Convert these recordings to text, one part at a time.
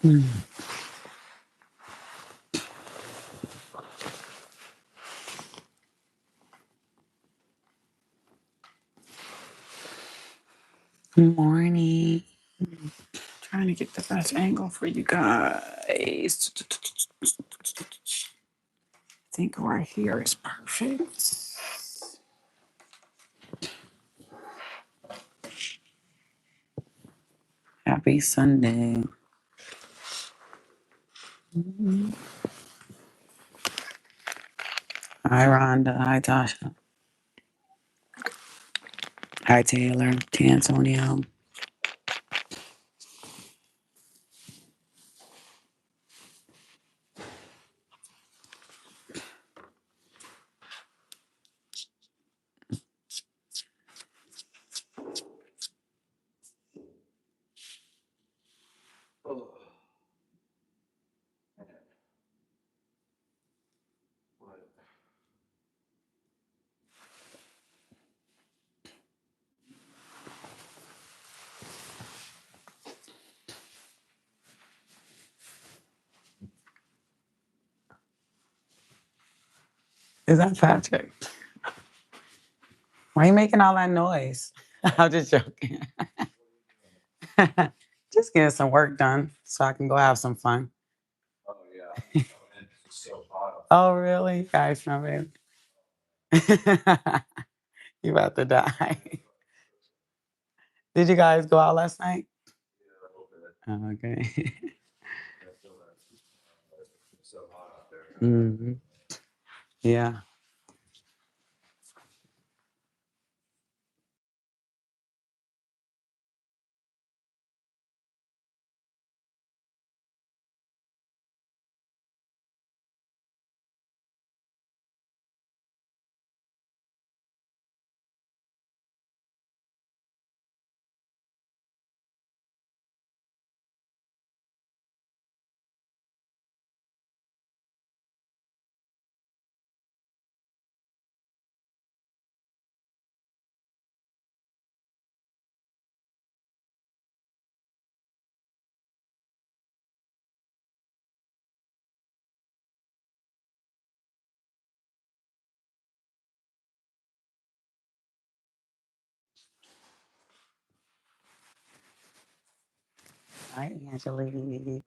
Good morning. Trying to get the best angle for you guys. I think right here is perfect. Happy Sunday. Hi, Rhonda. Hi, Tasha. Hi, Taylor. Tantonio. Is that Patrick? Why are you making all that noise? I'm just joking. Just getting some work done so I can go have some fun. Oh, yeah. Oh, really? Guys, no, baby. You about to die. Did you guys go out last night? Oh, okay. Hmm. Yeah. Hi, Angelique.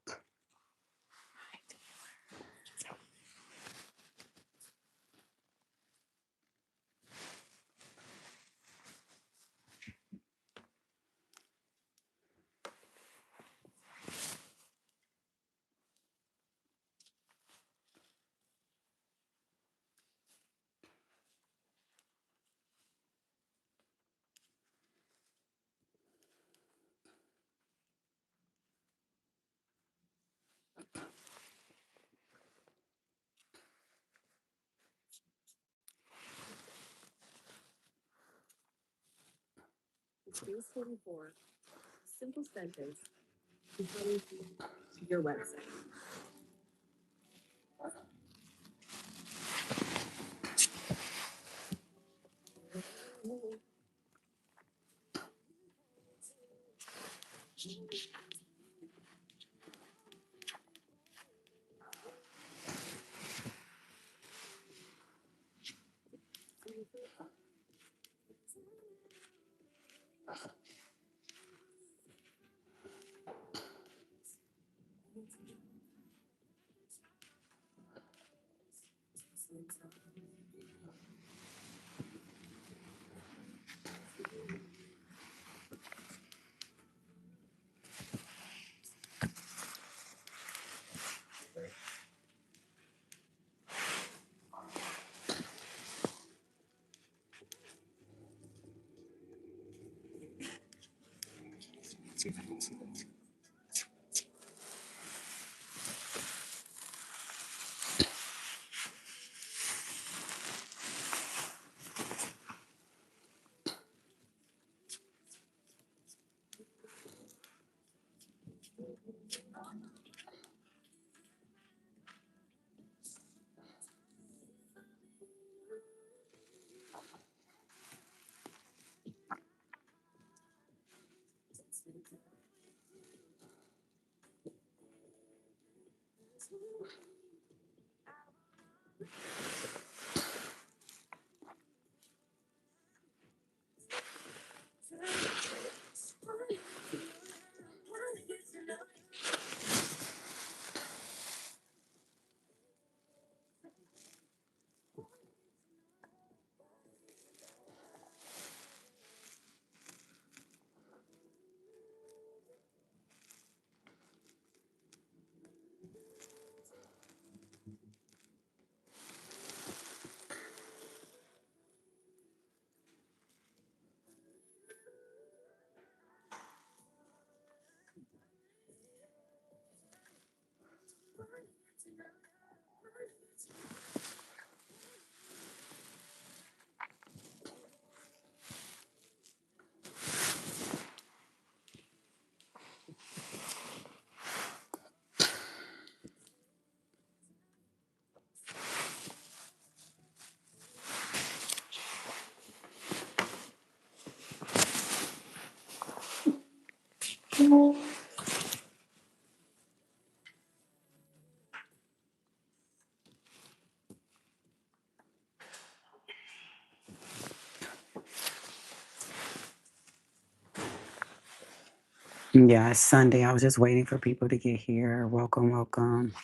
Yeah, it's Sunday. I was just waiting for people to get here. Welcome, welcome.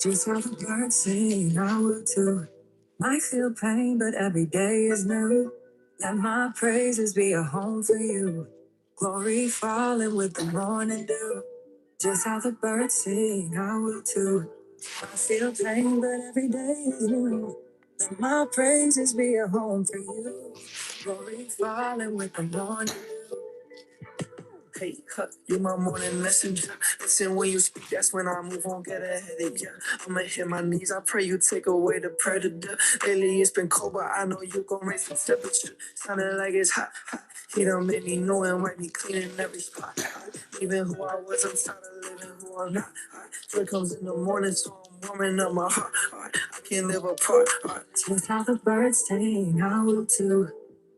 Just how the birds sing, I will too. Might feel pain, but every day is new. Let my praises be a home for you. Glory falling with the morning dew. Just how the birds sing, I will too. I feel pain, but every day is new. Let my praises be a home for you. Glory falling with the morning dew. Hey, you my morning messenger. Listen, when you speak, that's when I move on, get a headache. Yeah, I'ma hit my knees. I pray you take away the predator. Lately it's been cold, but I know you gon' raise the temperature. Sounding like it's hot, hot. He done made me know and wipe me clean in every spot. Even who I was, I'm tired of living who I'm not. Joy comes in the morning, so I'm warming up my heart. I can't live apart. Just how the birds sing, I will too.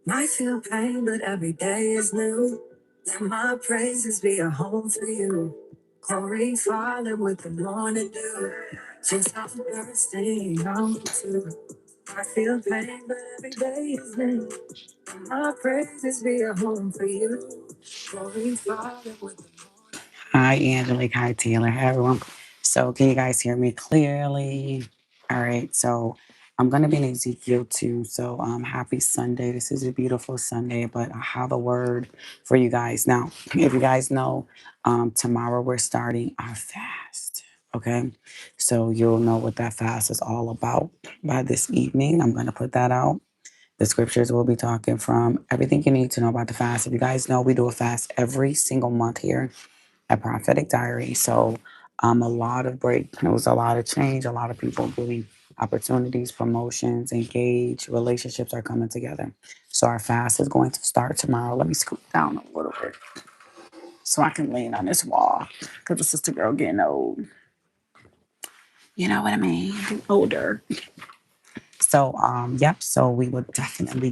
Might feel pain, but every day is new. Let my praises be a home for you. Glory falling with the morning dew. Just how the birds sing, I will too. I feel pain, but every day is new. Let my praises be a home for you. Glory falling with the Hi, Angelique. Hi, Taylor. Hi, everyone. So, can you guys hear me clearly? All right. So, I'm going to be in Ezekiel too. So, happy Sunday. This is a beautiful Sunday, but I have a word for you guys. Now, if you guys know, tomorrow we're starting our fast. Okay. So, you'll know what that fast is all about by this evening. I'm going to put that out. The scriptures we'll be talking from, everything you need to know about the fast. If you guys know, we do a fast every single month here at Prophetic Diary. So a lot of breakthroughs, a lot of change, a lot of people getting opportunities, promotions, engage, relationships are coming together. So our fast is going to start tomorrow. Let me scoot down a little bit so I can lean on this wall because the sister girl getting old. You know what I mean? Getting older. So, yep. So we will definitely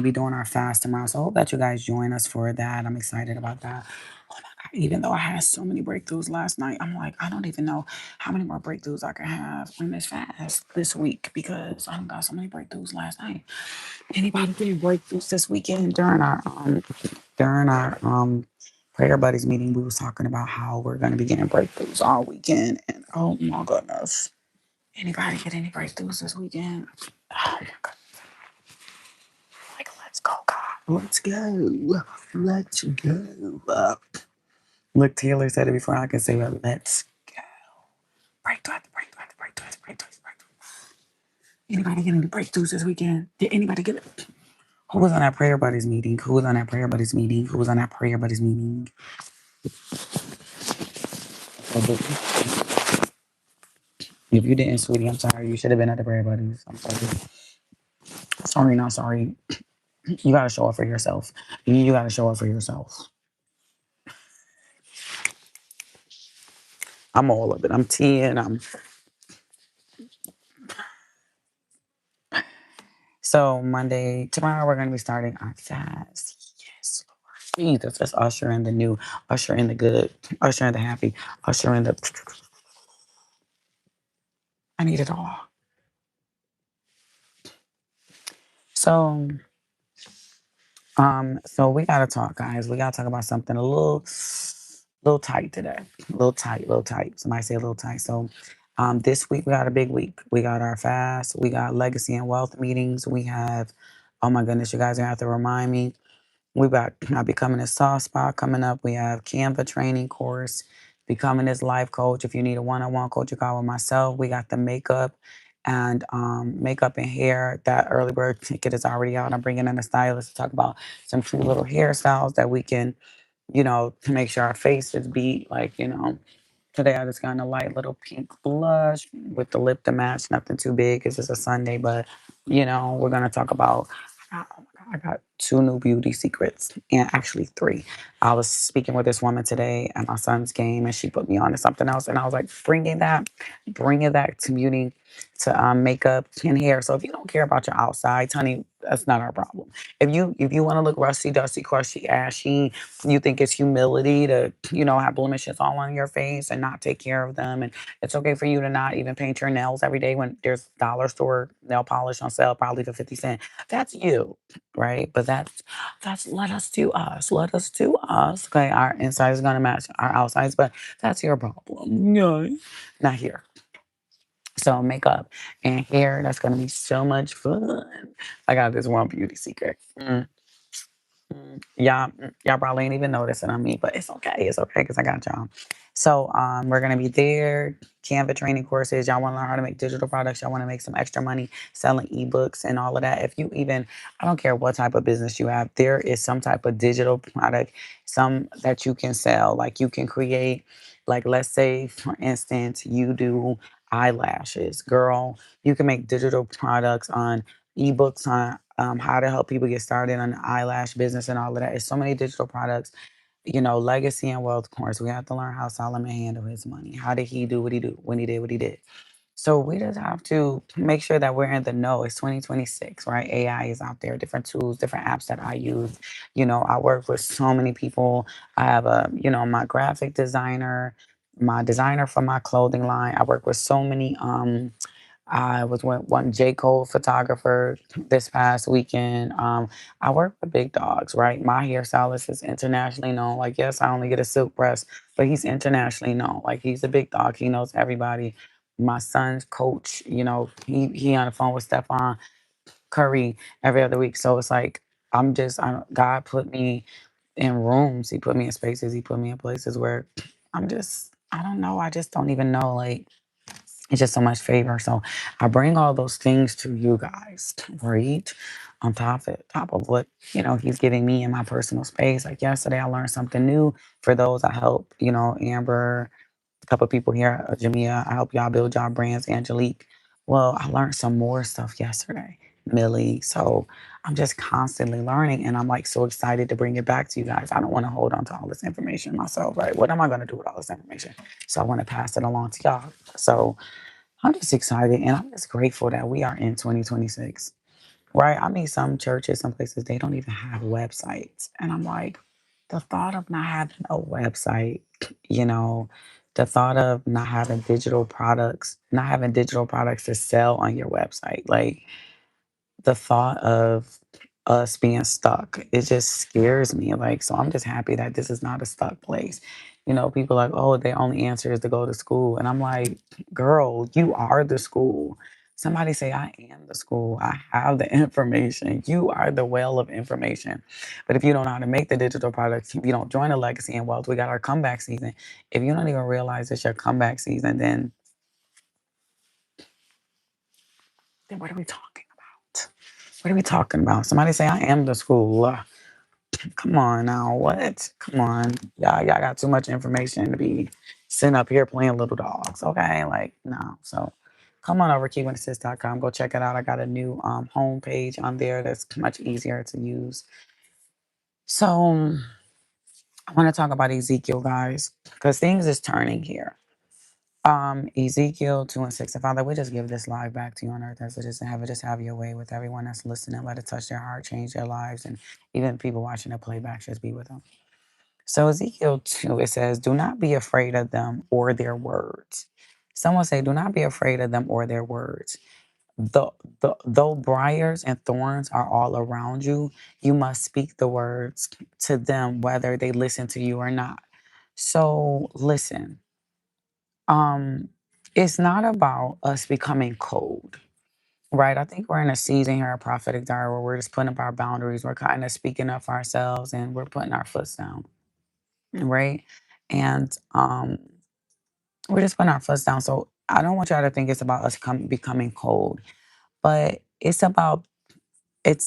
be doing our fast tomorrow. So I hope that you guys join us for that. I'm excited about that. Oh my God. Even though I had so many breakthroughs last night, I'm like, I don't even know how many more breakthroughs I can have on this fast this week because I got so many breakthroughs last night. Anybody getting breakthroughs this weekend during our prayer buddies meeting, we was talking about how we're gonna be getting breakthroughs all weekend. And oh my goodness. Anybody get any breakthroughs this weekend? Oh my God. Like, let's go, God. Let's go. Let's go. Look, Taylor said it before I can say it. Let's go. Breakthrough after breakthrough after breakthrough after breakthrough after breakthrough. Anybody get any breakthroughs this weekend? Did anybody get it? Who was on that prayer buddies meeting? Who was on that prayer buddies meeting? Who was on that prayer buddies meeting? If you didn't, sweetie, I'm sorry. You should have been at the prayer buddies. I'm sorry. Sorry, not sorry. You gotta show up for yourself. You gotta show up for yourself. I'm all of it. I'm 10. So Monday, tomorrow we're gonna be starting our fast. Yes. Jesus, let's usher in the new, usher in the good, usher in the happy, usher in the. I need it all. So, so we gotta talk, guys. We gotta talk about something little tight today. A little tight, little tight. Somebody say a little tight. So, this week we got a big week. We got our fast. We got legacy and wealth meetings. We have, oh my goodness, you guys are gonna have to remind me. We got becoming a soft spot coming up. We have Canva training course, becoming this life coach. If you need a one-on-one coaching call with myself, we got the makeup and hair. That early bird ticket is already out. I'm bringing in a stylist to talk about some cute little hairstyles that we can, to make sure our faces beat like, today I just got in a light little pink blush with the lip to match. Nothing too big because it's a Sunday, but we're gonna talk about. Oh my God, I got two new beauty secrets, and actually three. I was speaking with this woman today at my son's game, and she put me on to something else, and I was like, bringing that to beauty, to makeup and hair. So if you don't care about your outsides, honey, that's not our problem. If you want to look rusty, dusty, crusty, ashy, you think it's humility to, have blemishes all on your face and not take care of them. And it's okay for you to not even paint your nails every day when there's dollar store nail polish on sale, probably for 50 cents. That's you, right? But that's let us do us. Let us do us. Okay. Our inside is gonna match our outsides, but that's your problem. No, not here. So makeup and hair, that's gonna be so much fun. I got this one beauty secret. Y'all probably ain't even noticing on me, but it's okay. It's okay because I got y'all. So we're gonna be there. Canva training courses. Y'all want to learn how to make digital products. Y'all want to make some extra money selling ebooks and all of that. If you even, I don't care what type of business you have, there is some type of digital product, some that you can sell. Like you can create, like let's say for instance, you do eyelashes, girl. You can make digital products on ebooks on how to help people get started on the eyelash business and all of that. It's so many digital products. Legacy and wealth course. We have to learn how Solomon handled his money. How did he do what he do when he did what he did? So we just have to make sure that we're in the know. It's 2026, right? AI is out there, different tools, different apps that I use. I work with so many people. I have my graphic designer, my designer for my clothing line. I work with so many I was with one J. Cole photographer this past weekend. I work with big dogs, right? My hairstylist is internationally known. Like, yes, I only get a silk press, but he's internationally known. Like, he's a big dog. He knows everybody. My son's coach, he on the phone with Stephon Curry every other week. So it's like God put me in rooms. He put me in spaces. He put me in places where I don't know. I just don't even know. Like it's just so much favor. So I bring all those things to you guys, right? On top of what, he's giving me in my personal space. Like yesterday I learned something new for those I help, Amber, a couple of people here, Jamia, I help y'all build y'all brands, Angelique. Well, I learned some more stuff yesterday, Millie. So I'm just constantly learning and I'm like so excited to bring it back to you guys. I don't want to hold on to all this information myself, right? What am I going to do with all this information? So I want to pass it along to y'all. So I'm just excited and I'm just grateful that we are in 2026, right? I mean, some churches, some places, they don't even have websites. And I'm like, the thought of not having a website, you know, the thought of not having digital products to sell on your website, like the thought of us being stuck, it just scares me. Like, so I'm just happy that this is not a stuck place. People like, oh, the only answer is to go to school. And I'm like, girl, you are the school. Somebody say, I am the school. I have the information. You are the well of information. But if you don't know how to make the digital products, if you don't join a legacy and wealth, we got our comeback season. If you don't even realize it's your comeback season, then what are we talking about? What are we talking about? Somebody say, I am the school. Come on now, what? Come on. Y'all got too much information to be sitting up here playing little dogs, okay? Like, no. So come on over to keywinassist.com. Go check it out. I got a new home page on there that's much easier to use. So I want to talk about Ezekiel, guys, because things is turning here. Ezekiel 2:6. And Father, we just give this live back to you on earth as it is in heaven. Just have your way with everyone that's listening. Let it touch their heart, change their lives, and even people watching the playback, just be with them. So Ezekiel 2, it says, do not be afraid of them or their words. Someone say, do not be afraid of them or their words. Though briars and thorns are all around you, you must speak the words to them, whether they listen to you or not. So listen, um, it's not about us becoming cold, right? I think we're in a season here at Prophetic Diary where we're just putting up our boundaries. We're kind of speaking up for ourselves and we're putting our foot down, right? And we're just putting our foot down. So I don't want y'all to think it's about us becoming cold, but it's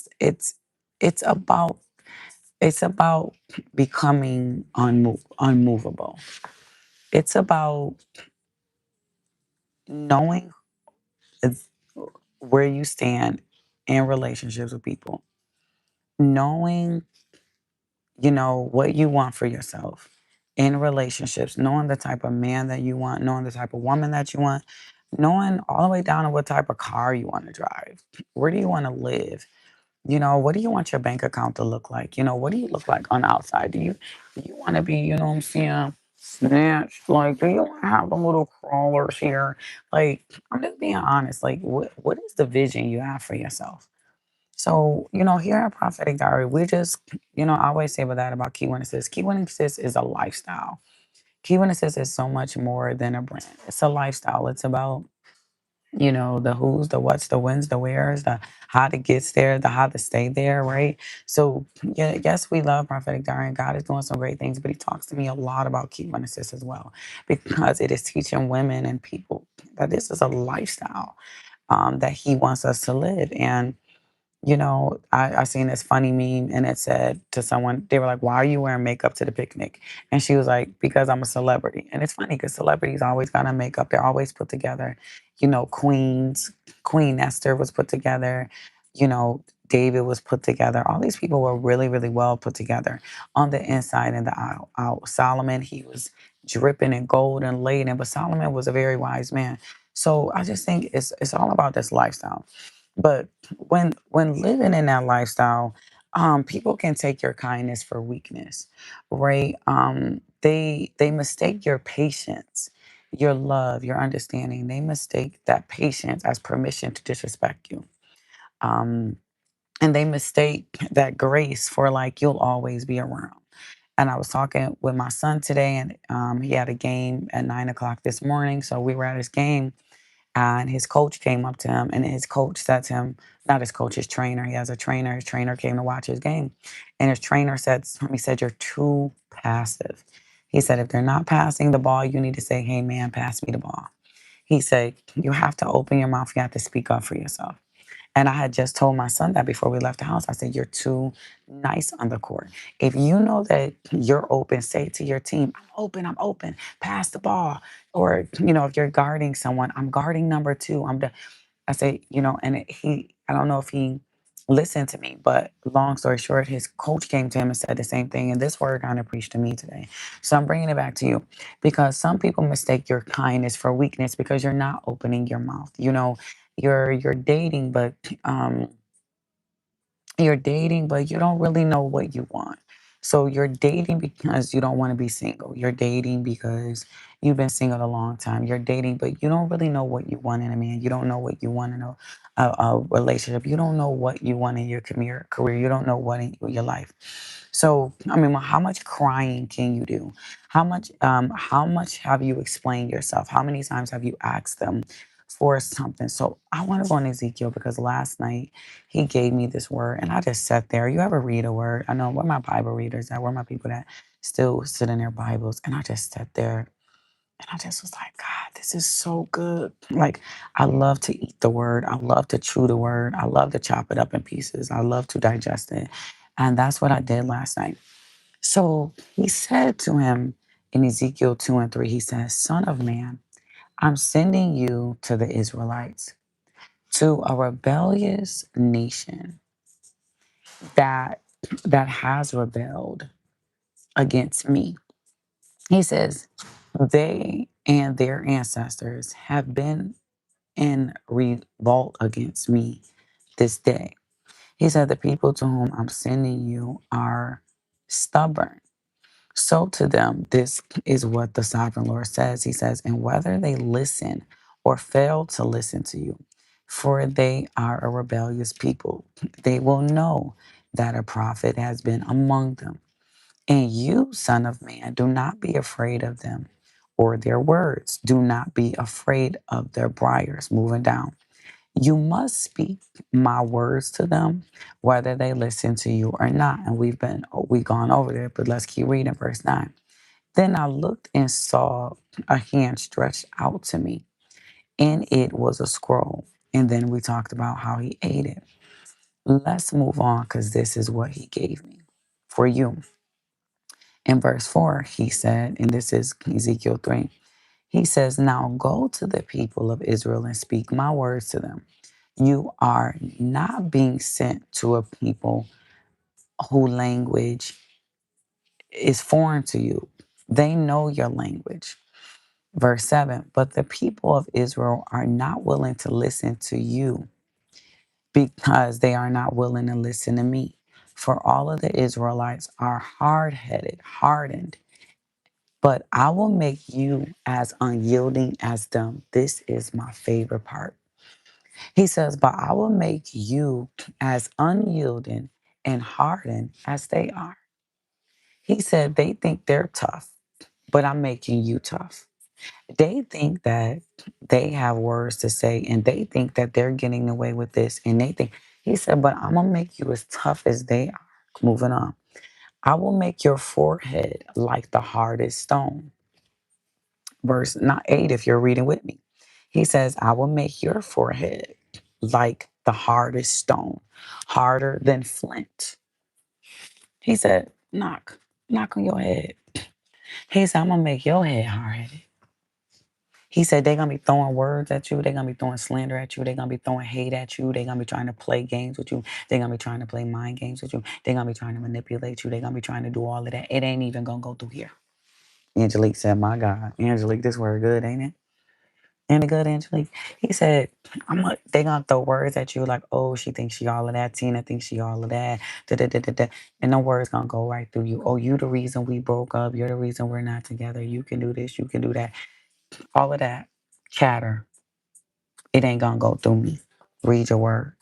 it's about it's about becoming unmovable. It's about knowing is- where you stand in relationships with people, knowing, what you want for yourself in relationships, knowing the type of man that you want, knowing the type of woman that you want, knowing all the way down to what type of car you want to drive. Where do you want to live? What do you want your bank account to look like? What do you look like on the outside? Do you want to be, what I'm saying, snatched? Like, do you want to have the little crawlers here? Like, I'm just being honest. Like, what is the vision you have for yourself? So, here at Prophetic Diary, we just, I always say about that about Key Witnesses. Key Witnesses is a lifestyle. Key Witnesses is so much more than a brand. It's a lifestyle. It's about the who's, the what's, the when's, the where's, the how to get there, the how to stay there, right? So, yeah, yes, we love Prophetic Diary, and God is doing some great things, but He talks to me a lot about Key Witnesses as well, because it is teaching women and people that this is a lifestyle that He wants us to live. And I seen this funny meme and it said to someone, they were like, why are you wearing makeup to the picnic? And she was like, because I'm a celebrity. And it's funny because celebrities always got on makeup. They're always put together. Queens, Queen Esther was put together. David was put together. All these people were really, really well put together on the inside and the out. Solomon, he was dripping in gold and laden, but Solomon was a very wise man. So I just think it's all about this lifestyle. But when living in that lifestyle, people can take your kindness for weakness, right? They mistake your patience, your love, your understanding. They mistake that patience as permission to disrespect you. Um, and they mistake that grace for like you'll always be around. And I was talking with my son today, and he had a game at 9 o'clock this morning. So we were at his game, and his coach came up to him, and his coach said to him, not his coach, his trainer. He has a trainer. His trainer came to watch his game. And his trainer said to him, he said, you're too passive. He said, if they're not passing the ball, you need to say, hey, man, pass me the ball. He said, you have to open your mouth. You have to speak up for yourself. And I had just told my son that before we left the house. I said, you're too nice on the court. If you know that you're open, say to your team, I'm open, pass the ball. Or, if you're guarding someone, I'm guarding number two. I say, I don't know if he listened to me, but long story short, his coach came to him and said the same thing. And this word kind of preached to me today. So I'm bringing it back to you because some people mistake your kindness for weakness because you're not opening your mouth. You're dating, but um, you don't really know what you want. So you're dating because you don't want to be single. You're dating because you've been single a long time. You're dating, but you don't really know what you want in a man. You don't know what you want in a relationship. You don't know what you want in your career. You don't know what in your life. So, I mean, how much crying can you do? How much have you explained yourself? How many times have you asked them for something? So I want to go on Ezekiel because last night he gave me this word and I just sat there. You ever read a word? I know where my Bible readers at, where my people that still sit in their Bibles. And I just sat there and I just was like, God, this is so good. Like, I love to eat the word. I love to chew the word. I love to chop it up in pieces. I love to digest it. And that's what I did last night. So he said to him in Ezekiel 2:3, he says, Son of man, I'm sending you to the Israelites, to a rebellious nation that has rebelled against me. He says, and their ancestors have been in revolt against me this day. He said, the people to whom I'm sending you are stubborn. So to them, this is what the sovereign Lord says. He says, and whether they listen or fail to listen to you, for they are a rebellious people, they will know that a prophet has been among them. And you, son of man, do not be afraid of them or their words. Do not be afraid of their briars. Moving down. You must speak my words to them, whether they listen to you or not. And we've gone over there, but let's keep reading verse 9. Then I looked and saw a hand stretched out to me, and it was a scroll. And then we talked about how he ate it. Let's move on because this is what he gave me for you. In verse 4, he said, and this is Ezekiel 3, he says, now go to the people of Israel and speak my words to them. You are not being sent to a people whose language is foreign to you. They know your language. Verse 7, but the people of Israel are not willing to listen to you because they are not willing to listen to me. For all of the Israelites are hard headed, hardened, but I will make you as unyielding as them. This is my favorite part. He says, but I will make you as unyielding and hardened as they are. He said, they think they're tough, but I'm making you tough. They think that they have words to say and they think that they're getting away with this. And they think, he said, but I'm going to make you as tough as they are. Moving on. I will make your forehead like the hardest stone. Verse not 8, if you're reading with me. He says, I will make your forehead like the hardest stone, harder than flint. He said, knock on your head. He said, I'm going to make your head hard headed. He said they're gonna be throwing words at you, they're gonna be throwing slander at you, they're gonna be throwing hate at you, they're gonna be trying to play games with you, they're gonna be trying to play mind games with you, they're gonna be trying to manipulate you, they're gonna be trying to do all of that. It ain't even gonna go through here. Angelique said, my God, Angelique, this word good, ain't it? Ain't it good, Angelique? He said, they gonna throw words at you like, oh, she thinks she all of that, Tina thinks she all of that, da da da da da. And the words gonna go right through you. Oh, you the reason we broke up, you're the reason we're not together, you can do this, you can do that. All of that chatter. It ain't gonna go through me. Read your word.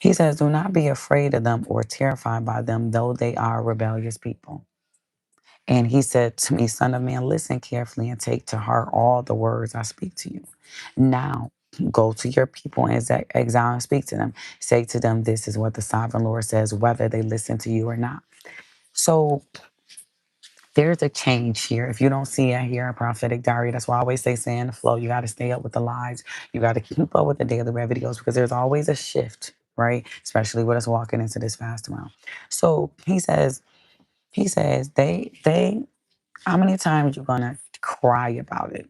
He says, do not be afraid of them or terrified by them, though they are rebellious people. And he said to me, son of man, listen carefully and take to heart all the words I speak to you. Now go to your people and exile and speak to them. Say to them, this is what the sovereign Lord says, whether they listen to you or not. So there's a change here. If you don't see it here in Prophetic Diary, that's why I always say stay in the flow. You got to stay up with the lives. You got to keep up with the daily rev videos because there's always a shift, right? Especially with us walking into this fast amount. So he says, how many times you gonna cry about it?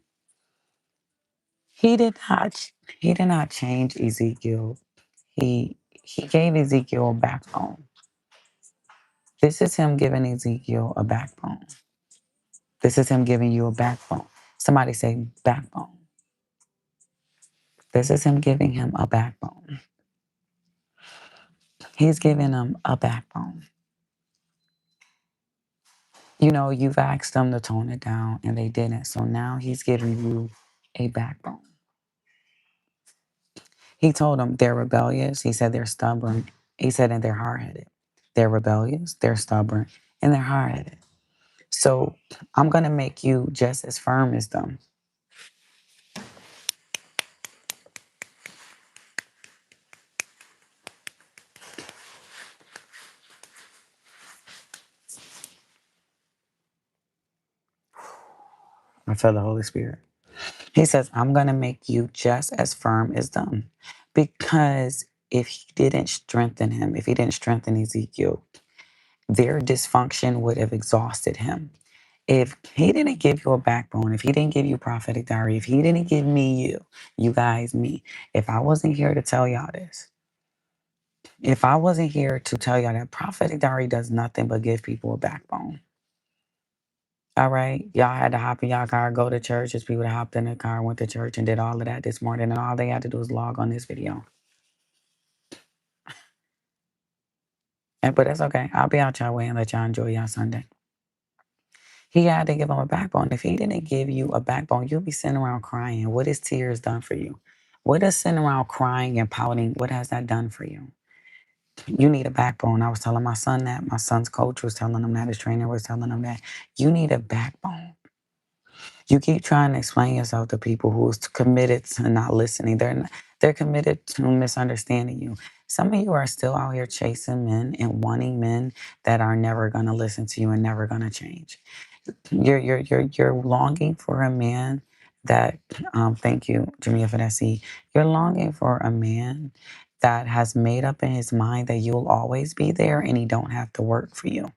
He did not, he did not change Ezekiel. He gave Ezekiel a backbone. This is him giving Ezekiel a backbone. This is him giving you a backbone. Somebody say backbone. This is him giving him a backbone. He's giving him a backbone. You know, you've asked them to tone it down and they didn't. So now he's giving you a backbone. He told them they're rebellious. He said they're stubborn. He said, and they're hard headed. They're rebellious, they're stubborn, and they're hard headed. So I'm going to make you just as firm as them. I feel the Holy Spirit. He says, I'm going to make you just as firm as them. Because if he didn't strengthen him, if he didn't strengthen Ezekiel, their dysfunction would have exhausted him. If he didn't give you a backbone, if he didn't give you prophetic diary, if he didn't give me you guys me, if I wasn't here to tell y'all this, if I wasn't here to tell y'all that prophetic diary does nothing but give people a backbone. All right. Y'all had to hop in y'all car, go to church. There's people that hopped in the car, went to church, and did all of that this morning. And all they had to do was log on this video. But that's okay. I'll be out y'all way and let y'all enjoy y'all Sunday. He had to give him a backbone. If he didn't give you a backbone, you'll be sitting around crying. What has tears done for you? What has sitting around crying and pouting, what has that done for you? You need a backbone. I was telling my son that. My son's coach was telling him that. His trainer was telling him that. You need a backbone. You keep trying to explain yourself to people who's committed to not listening. They're committed to misunderstanding you. Some of you are still out here chasing men and wanting men that are never gonna listen to you and never gonna change. You're longing for a man that thank you, Jamia, for that seed. You're longing for a man that has made up in his mind that you'll always be there and he don't have to work for you.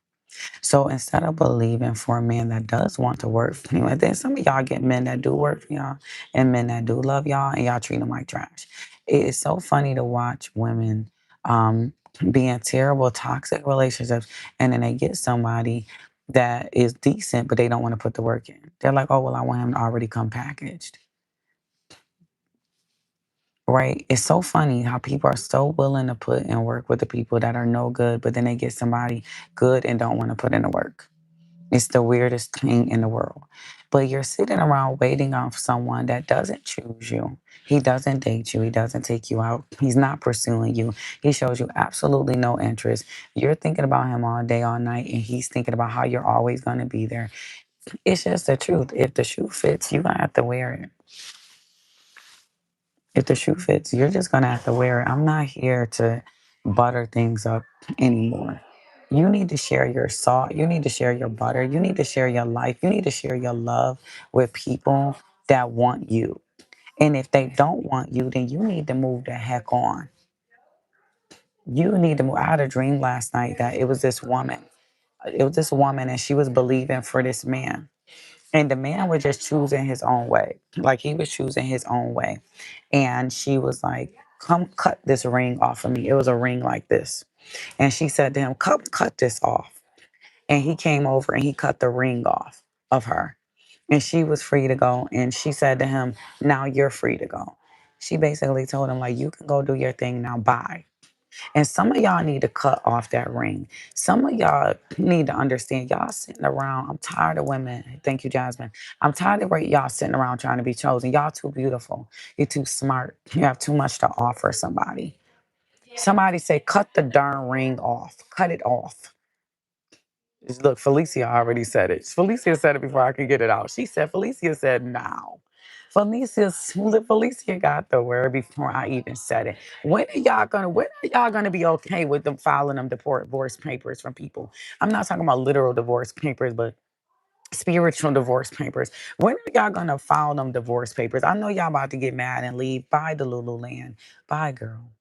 So instead of believing for a man that does want to work for you, and then some of y'all get men that do work for y'all and men that do love y'all and y'all treat them like trash. It is so funny to watch women be in terrible, toxic relationships and then they get somebody that is decent, but they don't want to put the work in. They're like, oh, well, I want him to already come packaged. Right? It's so funny how people are so willing to put in work with the people that are no good, but then they get somebody good and don't want to put in the work. It's the weirdest thing in the world. But you're sitting around waiting on someone that doesn't choose you. He doesn't date you. He doesn't take you out. He's not pursuing you. He shows you absolutely no interest. You're thinking about him all day, all night, and he's thinking about how you're always going to be there. It's just the truth. If the shoe fits, you're going to have to wear it. If the shoe fits, you're just going to have to wear it. I'm not here to butter things up anymore. You need to share your salt. You need to share your butter. You need to share your life. You need to share your love with people that want you. And if they don't want you, then you need to move the heck on. You need to move. I had a dream last night that it was this woman. It was this woman, and she was believing for this man. And the man was just choosing his own way. Like he was choosing his own way. And she was like, come cut this ring off of me. It was a ring like this. And she said to him, come cut this off. And he came over and he cut the ring off of her. And she was free to go. And she said to him, now you're free to go. She basically told him, like, you can go do your thing now. Bye. And some of y'all need to cut off that ring. Some of y'all need to understand y'all sitting around. I'm tired of women. Thank you, Jasmine. I'm tired of y'all sitting around trying to be chosen. Y'all too beautiful. You're too smart. You have too much to offer somebody. Somebody say, cut the darn ring off. Cut it off. Look, Felicia already said it. Felicia said it before I could get it out. She said, Felicia said, now. Felicia got the word before I even said it. When are y'all gonna be okay with them filing them divorce papers from people? I'm not talking about literal divorce papers, but spiritual divorce papers. When are y'all gonna file them divorce papers? I know y'all about to get mad and leave. Bye, the Lululand. Bye, girl.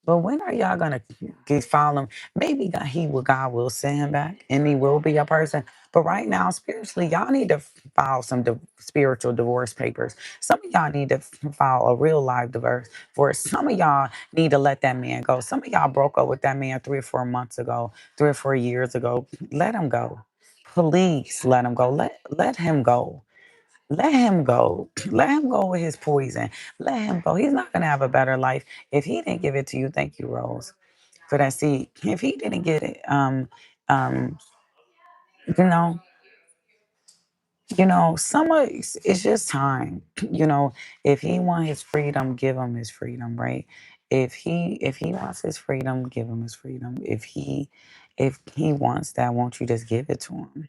But when are y'all gonna get follow him? Maybe God will send him back, and he will be a person. But right now, spiritually, y'all need to file some spiritual divorce papers. Some of y'all need to file a real life divorce. For some of y'all need to let that man go. Some of y'all broke up with that man 3 or 4 months ago, 3 or 4 years ago. Let him go. Please let him go. Let him go. Let him go. Let him go with his poison. Let him go. He's not gonna have a better life if he didn't give it to you. Thank you, Rose, for that seed. If he didn't get it, um, you know, some of it's just time. You know, if he want his freedom, give him his freedom, right? If he wants his freedom, give him his freedom. If he wants that, won't you just give it to him?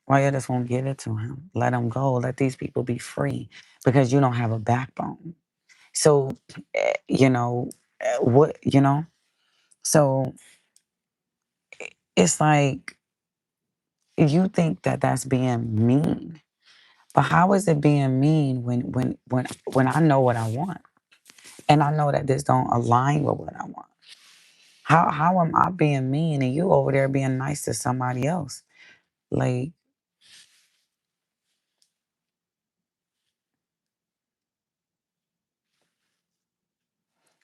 Why you just won't give it to him? Let him go. Let these people be free because you don't have a backbone. So, you know, what, so it's like you think that that's being mean. But how is it being mean when I know what I want and I know that this don't align with what I want? How am I being mean and you over there being nice to somebody else? Like,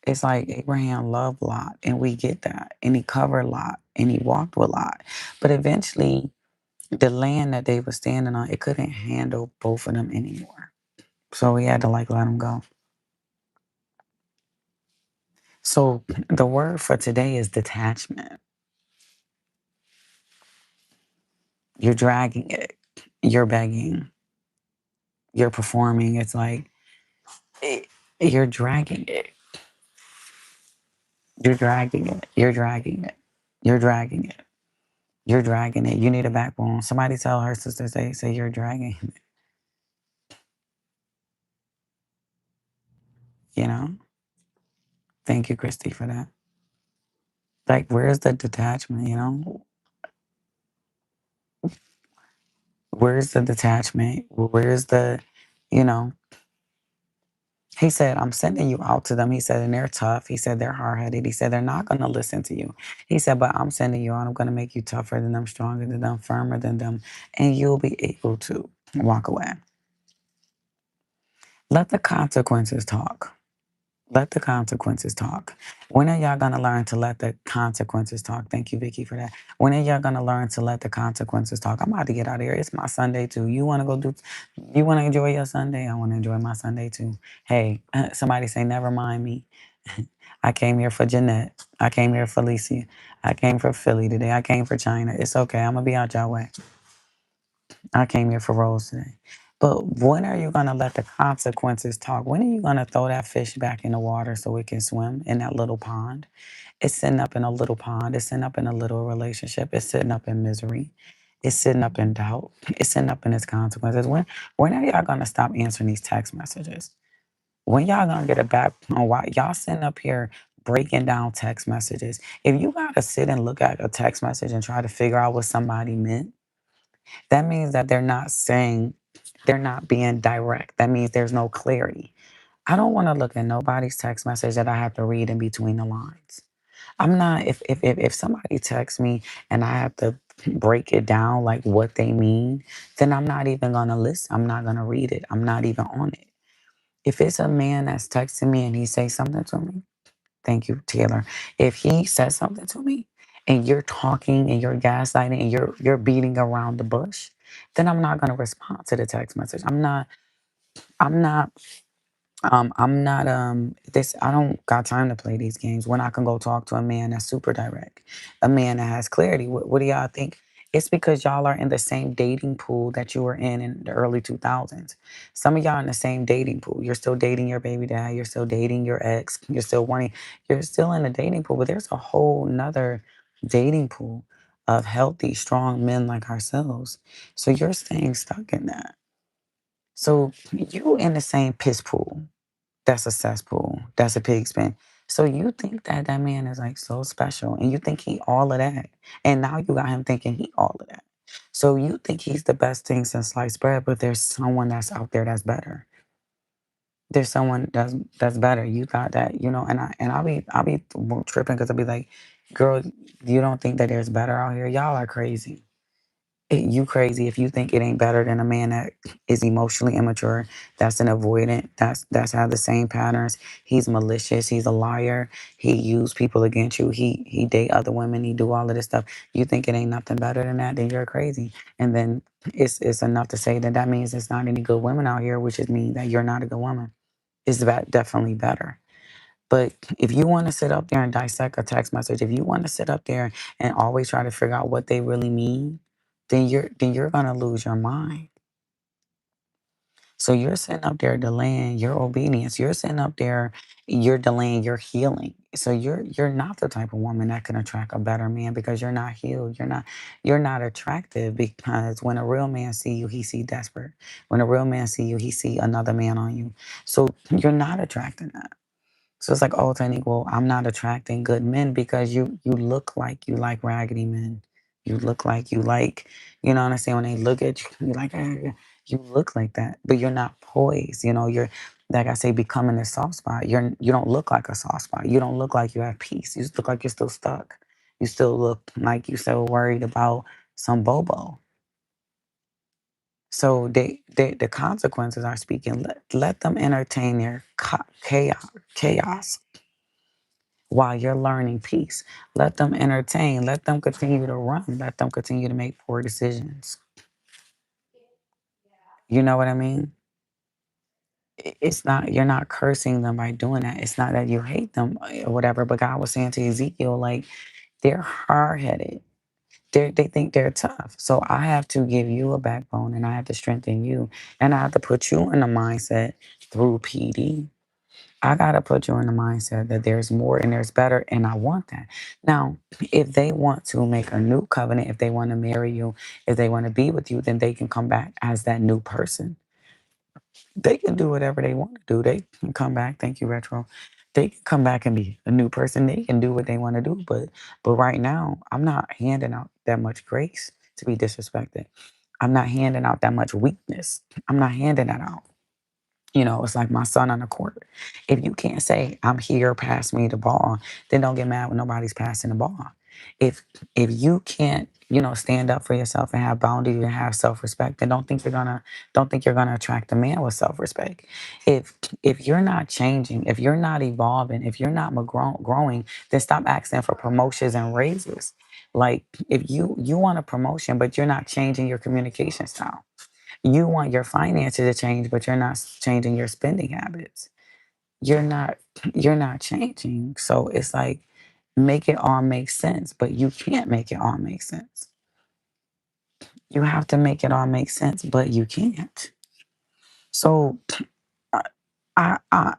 it's like Abraham loved Lot, and we get that. And he covered Lot, and he walked with Lot. But eventually, the land that they were standing on, it couldn't handle both of them anymore. So he had to like let them go. So the word for today is detachment. You're dragging it. You're begging. You're performing. It's like it, you're dragging it. You're dragging it. You're dragging it. You're dragging it. You're dragging it. You need a backbone. Somebody tell her sister, say you're dragging it. You know? Thank you, Christy, for that. Like, where's the detachment, you know? Where's the detachment? Where's the, you know? He said, I'm sending you out to them. He said, and they're tough. He said, they're hard headed. He said, they're not going to listen to you. He said, but I'm sending you out. I'm going to make you tougher than them, stronger than them, firmer than them, and you'll be able to walk away. Let the consequences talk. Let the consequences talk. When are y'all gonna learn to let the consequences talk? Thank you, Vicky, for that. When are y'all gonna learn to let the consequences talk? I'm about to get out of here. It's my Sunday too. You wanna enjoy your Sunday? I wanna enjoy my Sunday too. Hey, somebody say, never mind me. I came here for Jeanette. I came here for Alicia. I came for Philly today. I came for China. It's okay. I'm gonna be out y'all way. I came here for Rose today. But when are you going to let the consequences talk? When are you going to throw that fish back in the water so it can swim in that little pond? It's sitting up in a little pond. It's sitting up in a little relationship. It's sitting up in misery. It's sitting up in doubt. It's sitting up in its consequences. When are y'all going to stop answering these text messages? When y'all going to get it back on why y'all sitting up here breaking down text messages? If you got to sit and look at a text message and try to figure out what somebody meant, that means that they're not being direct. That means there's no clarity. I don't want to look at nobody's text message that I have to read in between the lines. I'm not, if somebody texts me and I have to break it down like what they mean, then I'm not even going to listen. I'm not going to read it. I'm not even on it. If it's a man that's texting me and he says something to me, thank you, Taylor. If he says something to me and you're talking and you're gaslighting and you're beating around the bush, then I'm not gonna respond to the text message. I'm not this. I don't got time to play these games when I can go talk to a man that's super direct, a man that has clarity. What do y'all think? It's because y'all are in the same dating pool that you were in the early 2000s. Some of y'all in the same dating pool. You're still dating your baby dad. You're still dating your ex. You're still in the dating pool, but there's a whole nother dating pool of healthy, strong men like ourselves. So you're staying stuck in that. So you in the same piss pool. That's a cesspool. That's a pig pen. So you think that that man is like so special, and you think he all of that, and now you got him thinking he all of that. So you think he's the best thing since sliced bread, but there's someone that's out there that's better. There's someone that's better. You thought that, and I'll be tripping because I'll be like, girl, you don't think that there's better out here? Y'all are crazy. You crazy if you think it ain't better than a man that is emotionally immature, that's an avoidant, that's have the same patterns. He's malicious, he's a liar, he use people against you, he date other women, he do all of this stuff. You think it ain't nothing better than that, then you're crazy. And then it's enough to say that that means there's not any good women out here, which is mean that you're not a good woman. It's definitely better. But if you want to sit up there and dissect a text message, if you want to sit up there and always try to figure out what they really mean, then you're gonna lose your mind. So you're sitting up there delaying your obedience. You're sitting up there, you're delaying your healing. So you're not the type of woman that can attract a better man because you're not healed. You're not attractive because when a real man see you, he see desperate. When a real man see you, he see another man on you. So you're not attracting that. So it's like, oh, Tony, well, I'm not attracting good men because you look like you like raggedy men. You look like you like, you know what I'm saying? When they look at you, you're like, you look like that, but you're not poised. You're like I say, becoming a soft spot. You don't look like a soft spot. You don't look like you have peace. You just look like you're still stuck. You still look like you're still worried about some bobo. So the consequences are speaking. Let them entertain their chaos. while you're learning peace. Let them entertain. Let them continue to run. Let them continue to make poor decisions. You know what I mean? It's not, you're not cursing them by doing that. It's not that you hate them or whatever. But God was saying to Ezekiel, like, they're hard headed. They think they're tough. So I have to give you a backbone and I have to strengthen you. And I have to put you in the mindset through PD. I got to put you in the mindset that there's more and there's better. And I want that. Now, if they want to make a new covenant, if they want to marry you, if they want to be with you, then they can come back as that new person. They can do whatever they want to do. They can come back. Thank you, Retro. They can come back and be a new person. They can do what they want to do. But right now, I'm not handing out that much grace to be disrespected. I'm not handing out that much weakness. I'm not handing that out. You know, it's like my son on the court. If you can't say, I'm here, pass me the ball, then don't get mad when nobody's passing the ball. If if you can't, stand up for yourself and have boundaries and have self-respect, then don't think you're gonna attract a man with self-respect. If if you're not changing, if you're not evolving, if you're not growing, then stop asking for promotions and raises. Like if you want a promotion, but you're not changing your communication style. You want your finances to change, but you're not changing your spending habits. You're not you're not changing. So it's like make it all make sense, but you can't make it all make sense. You have to make it all make sense, but you can't. So I, I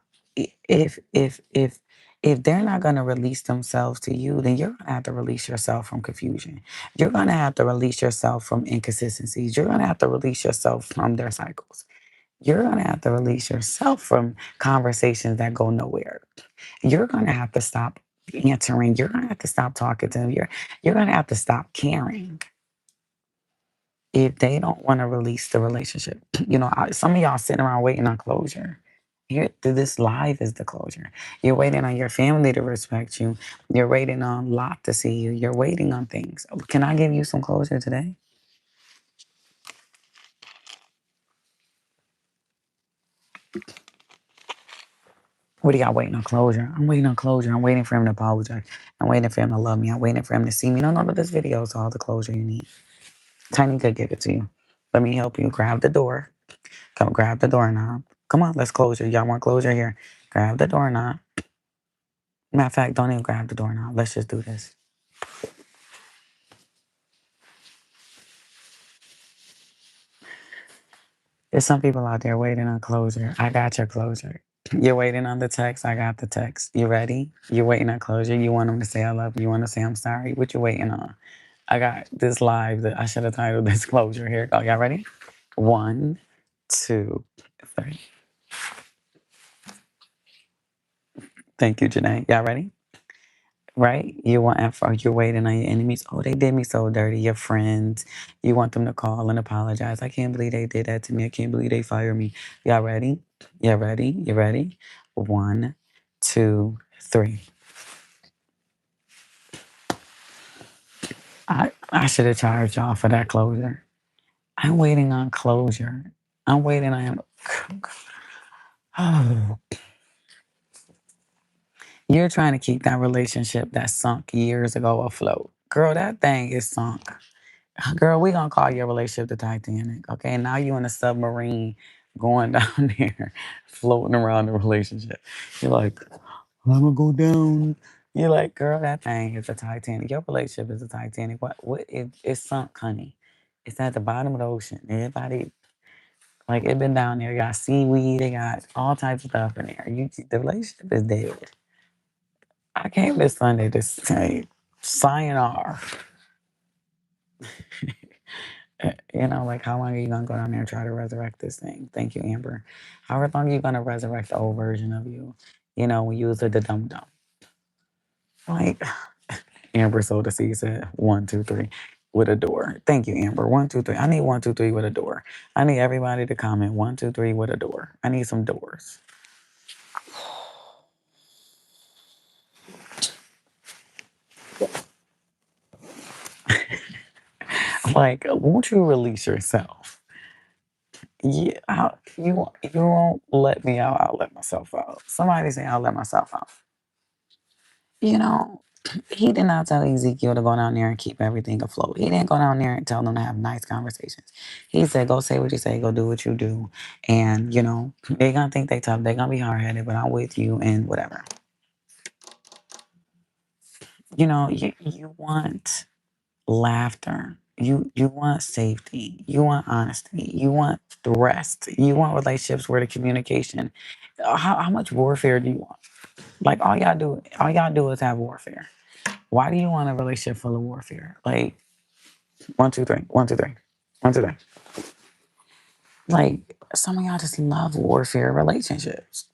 if they're not going to release themselves to you, then you're going to have to release yourself from confusion. You're going to have to release yourself from inconsistencies. You're going to have to release yourself from their cycles. You're going to have to release yourself from conversations that go nowhere. You're going to have to stop answering. You're going to have to stop talking to them. You're going to have to stop caring if they don't want to release the relationship. Some of y'all sitting around waiting on closure. Here, this live is the closure. You're waiting on your family to respect you. You're waiting on Lot to see you. You're waiting on things. Can I give you some closure today? What are y'all waiting on closure? I'm waiting on closure. I'm waiting for him to apologize. I'm waiting for him to love me. I'm waiting for him to see me. No, this video is all the closure you need. Tiny could give it to you. Let me help you. Grab the door. Come grab the doorknob. Come on, let's closure. Y'all want closure here? Grab the doorknob. Matter of fact, don't even grab the doorknob. Let's just do this. There's some people out there waiting on closure. I got your closure. You're waiting on the text. I got the text. You ready? You're waiting on closure. You want them to say I love you. You want to say I'm sorry. What you waiting on? I got this live that I should have titled this closure. Here it go. Y'all ready? One, two, three. Thank you, Janae. Y'all ready? Right? You want info. You're waiting on your enemies. Oh, they did me so dirty. Your friends. You want them to call and apologize. I can't believe they did that to me. I can't believe they fired me. Y'all ready? Y'all ready? You ready? One, two, three. I should have charged y'all for that closure. I'm waiting on closure. I'm waiting on him. Oh, you're trying to keep that relationship that sunk years ago afloat. Girl, that thing is sunk. Girl, we gonna call your relationship the Titanic, okay? Now you in a submarine going down there, floating around the relationship. You're like, I'm gonna go down. You're like, girl, that thing is the Titanic. Your relationship is the Titanic. It's sunk, honey. It's at the bottom of the ocean. Everybody, like, it been down there. Got seaweed. They got all types of stuff in there. The relationship is dead. I came this Sunday to say, sayonara. Like how long are you gonna go down there and try to resurrect this thing? Thank you, Amber. How long are you gonna resurrect the old version of you? When you was the dum dum. Like Amber Soda C said, 1, 2, 3 with a door. Thank you, Amber. 1, 2, 3. I need 1, 2, 3 with a door. I need everybody to comment 1, 2, 3 with a door. I need some doors. Like, won't you release yourself? Yeah, you won't let me out. I'll let myself out. Somebody say I'll let myself out. You know, he did not tell Ezekiel to go down there and keep everything afloat. He didn't go down there and tell them to have nice conversations. He said, go say what you say, go do what you do. And, they're going to think they tough. They're going to be hard headed, but I'm with you and whatever. You want laughter. You want safety. You want honesty. You want the rest. You want relationships where the communication. How much warfare do you want? Like all y'all do is have warfare. Why do you want a relationship full of warfare? Like one, two, three, one, two, three, one, two, three. Like some of y'all just love warfare relationships.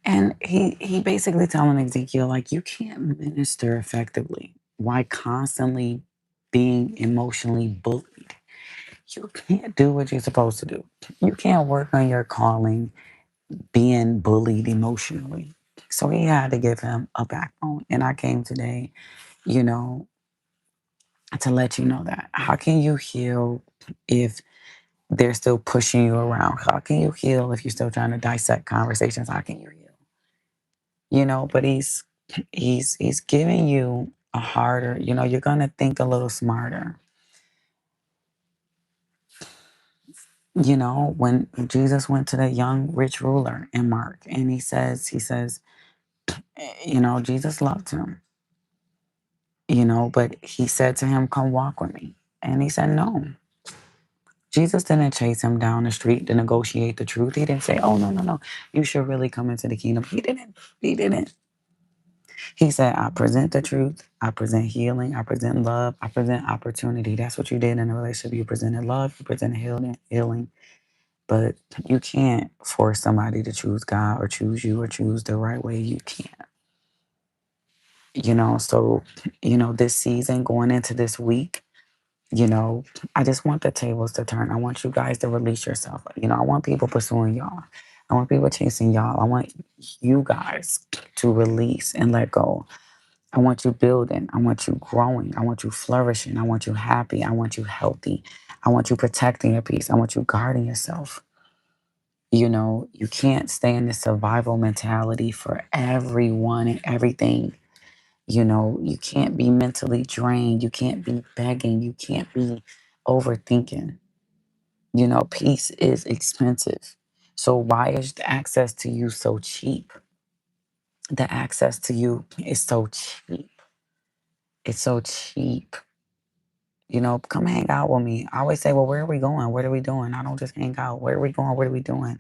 And he basically telling Ezekiel, like, you can't minister effectively. Why constantly being emotionally bullied? You can't do what you're supposed to do. You can't work on your calling being bullied emotionally. So he had to give him a backbone. And I came today, you know, to let you know that. How can you heal if they're still pushing you around? How can you heal if you're still trying to dissect conversations? How can you heal? But he's giving you a harder, you're gonna think a little smarter. When Jesus went to the young rich ruler in Mark and he says, Jesus loved him, but he said to him, come walk with me. And he said, no. Jesus didn't chase him down the street to negotiate the truth. He didn't say, oh, no, no, no, you should really come into the kingdom. He didn't. He said, I present the truth. I present healing. I present love. I present opportunity. That's what you did in a relationship. You presented love. You presented healing. But you can't force somebody to choose God or choose you or choose the right way. You can't. So, this season going into this week, you know, I just want the tables to turn. I want you guys to release yourself. I want people pursuing y'all. I want people chasing y'all. I want you guys to release and let go. I want you building. I want you growing. I want you flourishing. I want you happy. I want you healthy. I want you protecting your peace. I want you guarding yourself. You can't stay in this survival mentality for everyone and everything. You can't be mentally drained. You can't be begging. You can't be overthinking. Peace is expensive. So why is the access to you so cheap? The access to you is so cheap. It's so cheap. Come hang out with me. I always say, well, where are we going? What are we doing? I don't just hang out. Where are we going? What are we doing?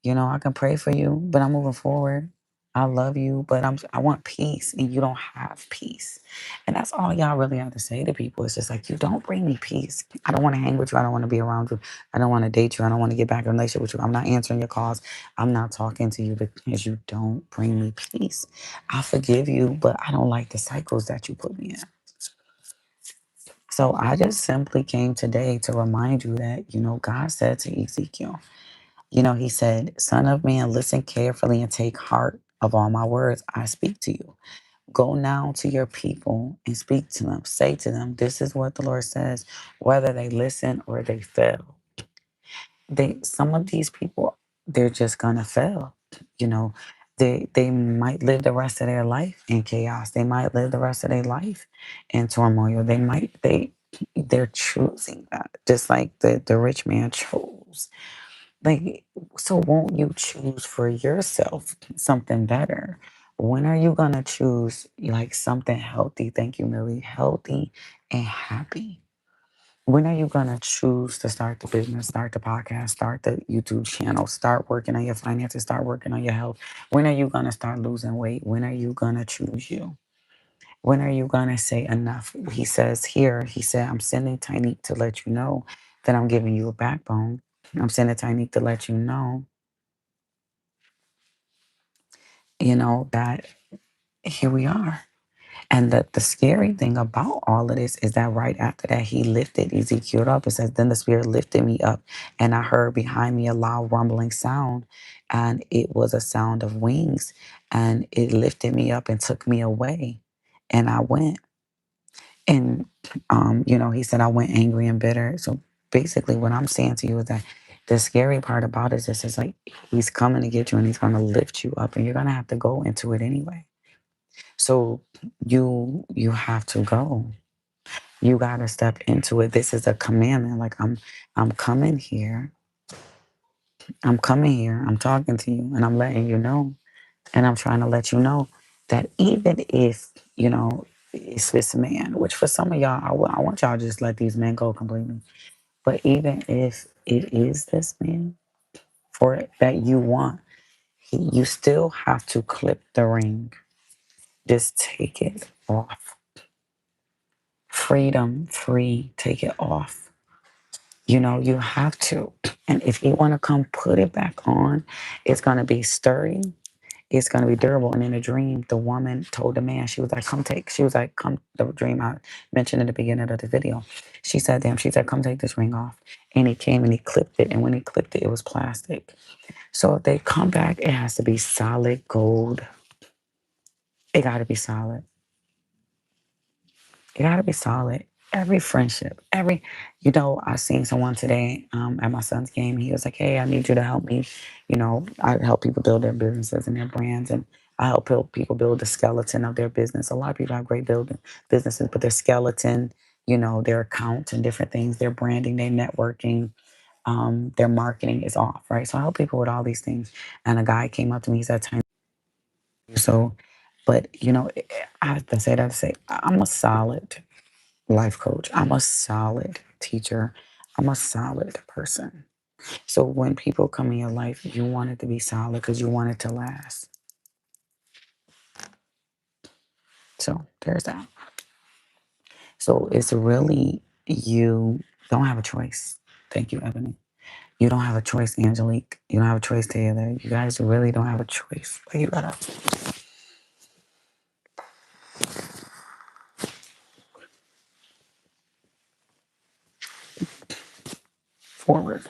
I can pray for you, but I'm moving forward. I love you, but I want peace, and you don't have peace. And that's all y'all really have to say to people. It's just like, you don't bring me peace. I don't want to hang with you. I don't want to be around you. I don't want to date you. I don't want to get back in a relationship with you. I'm not answering your calls. I'm not talking to you because you don't bring me peace. I forgive you, but I don't like the cycles that you put me in. So I just simply came today to remind you that, God said to Ezekiel, he said, Son of man, listen carefully and take heart of all my words I speak to you. Go now to your people and speak to them. Say to them, this is what the Lord says, whether they listen or they fail. Some of these people, they're just gonna fail. You know, they might live the rest of their life in chaos. They might live the rest of their life in turmoil. They're choosing that, just like the rich man chose. Like, so won't you choose for yourself something better? When are you gonna choose like something healthy? Thank you, Millie. Healthy and happy. When are you gonna choose to start the business, start the podcast, start the YouTube channel, start working on your finances, start working on your health? When are you gonna start losing weight? When are you gonna choose you? When are you gonna say enough? He says here, he said, I'm sending Tiny to let you know that I'm giving you a backbone. I'm sending Tiny to let you know, that here we are. And the scary thing about all of this is that right after that, he lifted Ezekiel up. It says, then the Spirit lifted me up, and I heard behind me a loud rumbling sound, and it was a sound of wings, and it lifted me up and took me away. And I went. And, he said, I went angry and bitter. So basically, what I'm saying to you is that the scary part about it is this is like he's coming to get you and he's gonna lift you up and you're gonna have to go into it anyway. So you have to go. You gotta step into it. This is a commandment. Like I'm coming here. I'm coming here. I'm talking to you and I'm letting you know. And I'm trying to let you know that even if, it's this man, which for some of y'all, I want y'all to just let these men go completely. But even if it is this man for it that you want, you still have to clip the ring. Just take it off. Freedom, free, take it off. You have to. And if you want to come put it back on, it's going to be sturdy. It's going to be durable. And in a dream, the woman told the man, she was like, come, the dream I mentioned in the beginning of the video. She said to him, she said, come take this ring off. And he came and he clipped it. And when he clipped it, it was plastic. So if they come back, it has to be solid gold. It got to be solid. It got to be solid. Every friendship, I seen someone today at my son's game. He was like, hey, I need you to help me. I help people build their businesses and their brands. And I help people build the skeleton of their business. A lot of people have great building businesses, but their skeleton, their accounts and different things, their branding, their networking, their marketing is off, right? So I help people with all these things. And a guy came up to me, he said, Tiny, so, but, I have to say that to say, I'm a solid life coach. I'm a solid teacher. I'm a solid person. So when people come in your life, you want it to be solid because you want it to last. So there's that. So it's really, you don't have a choice. Thank you, Ebony. You don't have a choice, Angelique. You don't have a choice, Taylor. You guys really don't have a choice. But you gotta forward.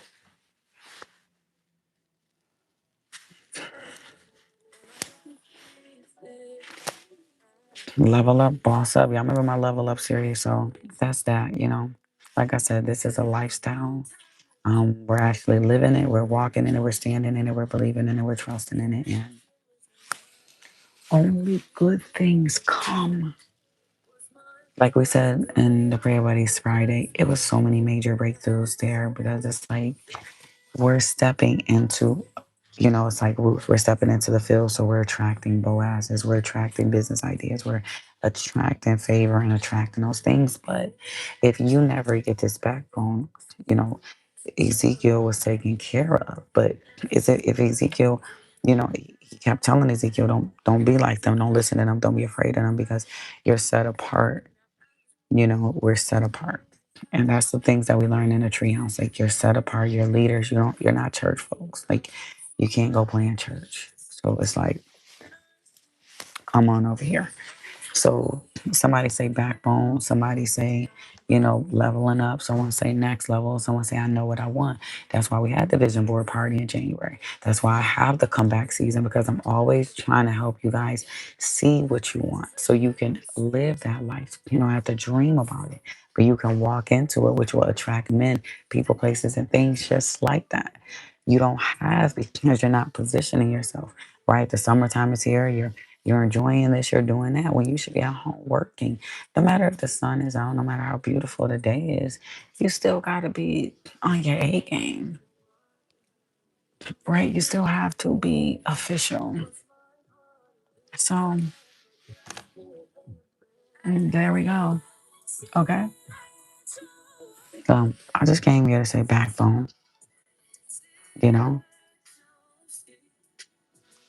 Level up, boss up. Y'all remember my level up series? So that's that. Like I said, this is a lifestyle. We're actually living it, we're walking in it, we're standing in it, we're believing in it, we're trusting in it, and only good things come. Like we said in the prayer buddies Friday, it was so many major breakthroughs there because it's like we're stepping into, it's like we're stepping into the field, so we're attracting Boazes, we're attracting business ideas, we're attracting favor and attracting those things. But if you never get this backbone, you know, Ezekiel was taken care of. But is it if Ezekiel, he kept telling Ezekiel, don't be like them, don't listen to them, don't be afraid of them because you're set apart. We're set apart. And that's the things that we learn in the treehouse. Like you're set apart, you're leaders, you're not church folks. Like you can't go play in church. So it's like, come on over here. So somebody say backbone, somebody say, leveling up, someone say next level, someone say I know what I want. That's why we had the vision board party in January. That's why I have the comeback season because I'm always trying to help you guys see what you want so you can live that life. You don't have to dream about it, but you can walk into it, which will attract men, people, places, and things just like that. You don't have because you're not positioning yourself, right? The summertime is here. You're enjoying this, you're doing that when you should be at home working. No matter if the sun is out, no matter how beautiful the day is, you still got to be on your A game, right? You still have to be official. So, there we go. Okay. So, I just came here to say backbone, you know,